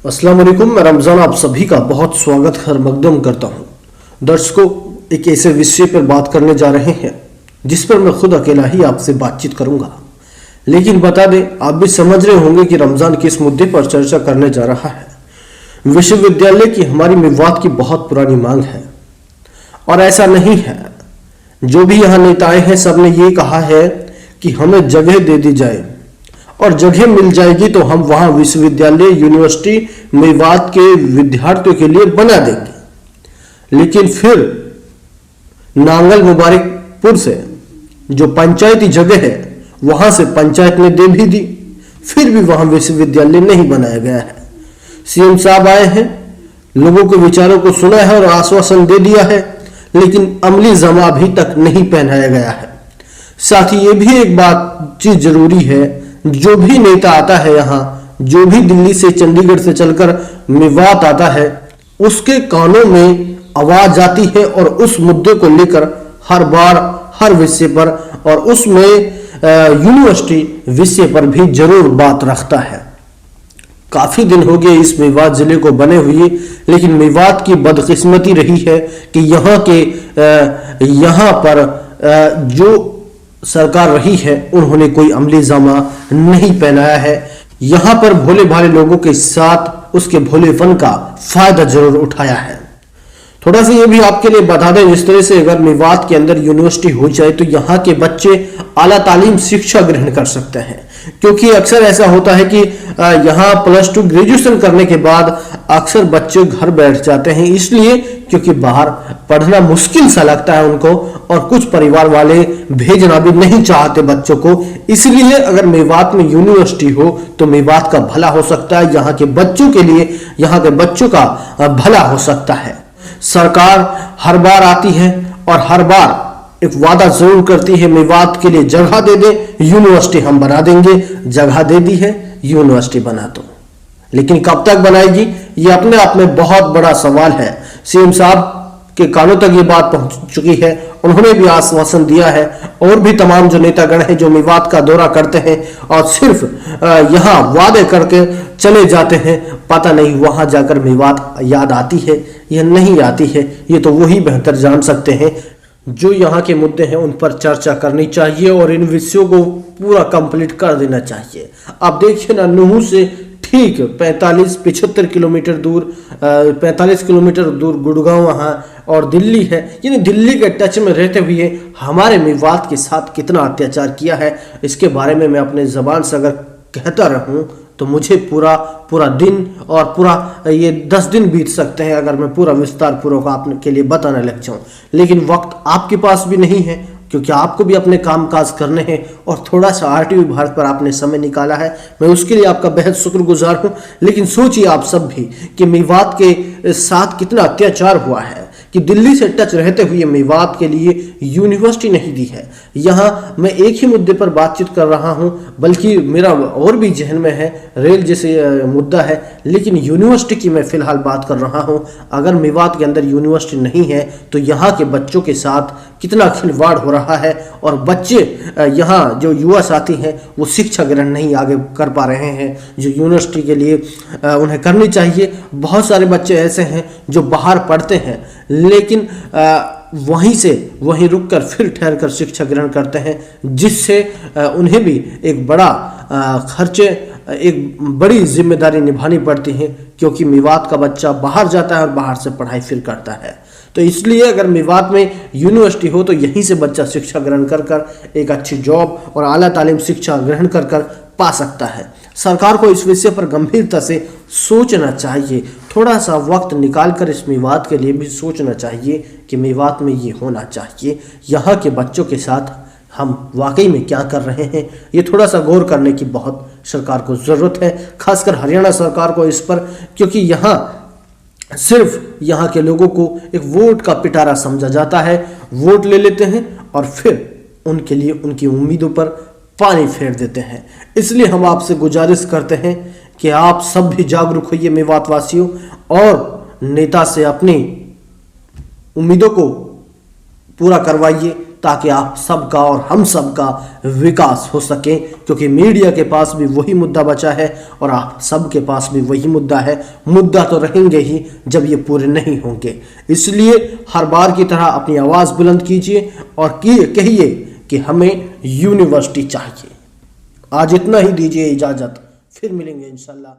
अस्सलाम वालेकुम। मैं रमज़ान आप सभी का बहुत स्वागत हर मकदम करता हूँ। दर्शकों, एक ऐसे विषय पर बात करने जा रहे हैं जिस पर मैं खुद अकेला ही आपसे बातचीत करूंगा। लेकिन बता दें, आप भी समझ रहे होंगे कि रमज़ान किस मुद्दे पर चर्चा करने जा रहा है। विश्वविद्यालय की हमारी मेवात की बहुत पुरानी मांग है और ऐसा नहीं है। जो भी यहाँ नेताएं हैं, सबने ये कहा है कि हमें जगह दे दी जाए और जगह मिल जाएगी तो हम वहां विश्वविद्यालय यूनिवर्सिटी मेवात के विद्यार्थियों के लिए बना देंगे। लेकिन फिर नांगल मुबारकपुर से जो पंचायती जगह है वहां से पंचायत ने दे भी दी, फिर भी वहां विश्वविद्यालय नहीं बनाया गया है। सीएम साहब आए हैं, लोगों के विचारों को सुना है और आश्वासन दे दिया है, लेकिन अमली जमा अभी तक नहीं पहनाया गया है। साथ ही ये भी एक बात चीज जरूरी है, जो भी नेता आता है यहाँ, जो भी दिल्ली से चंडीगढ़ से चलकर मेवात आता है, उसके कानों में आवाज आती है और उस मुद्दे को लेकर हर बार हर विषय पर और उसमें यूनिवर्सिटी विषय पर भी जरूर बात रखता है। काफी दिन हो गए इस मेवात जिले को बने हुए, लेकिन मेवात की बदकिस्मती रही है कि यहाँ पर जो सरकार रही है उन्होंने कोई अमली जामा नहीं पहनाया है। यहां पर भोले भाले लोगों के साथ उसके भोलेपन का फायदा जरूर उठाया है। थोड़ा सा ये भी आपके लिए बता दें, जिस तरह से अगर मेवात के अंदर यूनिवर्सिटी हो जाए तो यहाँ के बच्चे आला तालीम शिक्षा ग्रहण कर सकते हैं, क्योंकि अक्सर ऐसा होता है कि यहाँ +2 ग्रेजुएशन करने के बाद अक्सर बच्चे घर बैठ जाते हैं, इसलिए क्योंकि बाहर पढ़ना मुश्किल सा लगता है उनको और कुछ परिवार वाले भेजना भी नहीं चाहते बच्चों को। इसलिए अगर मेवात में यूनिवर्सिटी हो तो मेवात का भला हो सकता है, यहाँ के बच्चों के लिए यहाँ के बच्चों का भला हो सकता है। सरकार हर बार आती है और हर बार एक वादा जरूर करती है, मेवात के लिए जगह दे दे, यूनिवर्सिटी हम बना देंगे। जगह दे दी है, यूनिवर्सिटी बना दो, लेकिन कब तक बनाएगी, ये अपने आप में बहुत बड़ा सवाल है। सीएम साहब के कानों तक ये बात पहुंच चुकी है, उन्होंने भी आश्वासन दिया है और भी तमाम जो नेतागण हैं जो मेवात का दौरा करते हैं और सिर्फ यहाँ वादे करके चले जाते हैं, पता नहीं वहां जाकर मेवात याद आती है या नहीं आती है, ये तो वही बेहतर जान सकते हैं। जो यहाँ के मुद्दे हैं उन पर चर्चा करनी चाहिए और इन विषयों को पूरा कंप्लीट कर देना चाहिए। आप देखिए ना, नुहू से ठीक 45-75 किलोमीटर दूर 45 किलोमीटर दूर गुड़गांव वहाँ और दिल्ली है, यानी दिल्ली के टच में रहते हुए हमारे मेवात के साथ कितना अत्याचार किया है, इसके बारे में मैं अपने ज़बान से अगर कहता रहूँ तो मुझे पूरा दिन और पूरा ये 10 दिन बीत सकते हैं अगर मैं पूरा विस्तार पूर्वक आपके लिए बताने लग जाऊँ। लेकिन वक्त आपके पास भी नहीं है, क्योंकि आपको भी अपने कामकाज करने हैं और थोड़ा सा आरटीवी भारत पर आपने समय निकाला है, मैं उसके लिए आपका बेहद शुक्रगुजार हूं। लेकिन सोचिए आप सब भी कि मेवात के साथ कितना अत्याचार हुआ है कि दिल्ली से टच रहते हुए मेवात के लिए यूनिवर्सिटी नहीं दी है। यहाँ मैं एक ही मुद्दे पर बातचीत कर रहा हूँ, बल्कि मेरा और भी जहन में है रेल जैसे मुद्दा है, लेकिन यूनिवर्सिटी की मैं फिलहाल बात कर रहा हूँ। अगर मेवात के अंदर यूनिवर्सिटी नहीं है तो यहाँ के बच्चों के साथ कितना खिलवाड़ हो रहा है और बच्चे यहाँ जो युवा साथी हैं वो शिक्षा ग्रहण नहीं आगे कर पा रहे हैं जो यूनिवर्सिटी के लिए उन्हें करनी चाहिए। बहुत सारे बच्चे ऐसे हैं जो बाहर पढ़ते हैं, लेकिन वहीं रुककर फिर ठहर कर शिक्षा ग्रहण करते हैं, जिससे उन्हें भी एक बड़ा खर्चे एक बड़ी जिम्मेदारी निभानी पड़ती है, क्योंकि मेवात का बच्चा बाहर जाता है और बाहर से पढ़ाई फिर करता है। तो इसलिए अगर मेवात में यूनिवर्सिटी हो तो यहीं से बच्चा शिक्षा ग्रहण कर एक अच्छी जॉब और आला तालीम शिक्षा ग्रहण कर पा सकता है। सरकार को इस विषय पर गंभीरता से सोचना चाहिए, थोड़ा सा वक्त निकालकर इस मेवात के लिए भी सोचना चाहिए कि मेवात में ये होना चाहिए। यहाँ के बच्चों के साथ हम वाकई में क्या कर रहे हैं, ये थोड़ा सा गौर करने की बहुत सरकार को ज़रूरत है, खासकर हरियाणा सरकार को इस पर, क्योंकि यहाँ सिर्फ यहाँ के लोगों को एक वोट का पिटारा समझा जाता है। वोट ले लेते हैं और फिर उनके लिए उनकी उम्मीदों पर पानी फेर देते हैं। इसलिए हम आपसे गुजारिश करते हैं कि आप सब भी जागरूक होइए मेवात वासियों, और नेता से अपनी उम्मीदों को पूरा करवाइए, ताकि आप सबका और हम सबका विकास हो सके, क्योंकि मीडिया के पास भी वही मुद्दा बचा है और आप सबके पास भी वही मुद्दा है। मुद्दा तो रहेंगे ही जब ये पूरे नहीं होंगे। इसलिए हर बार की तरह अपनी आवाज बुलंद कीजिए और कहिए कि हमें यूनिवर्सिटी चाहिए। आज इतना ही, दीजिए इजाजत, फिर मिलेंगे इंशाल्लाह।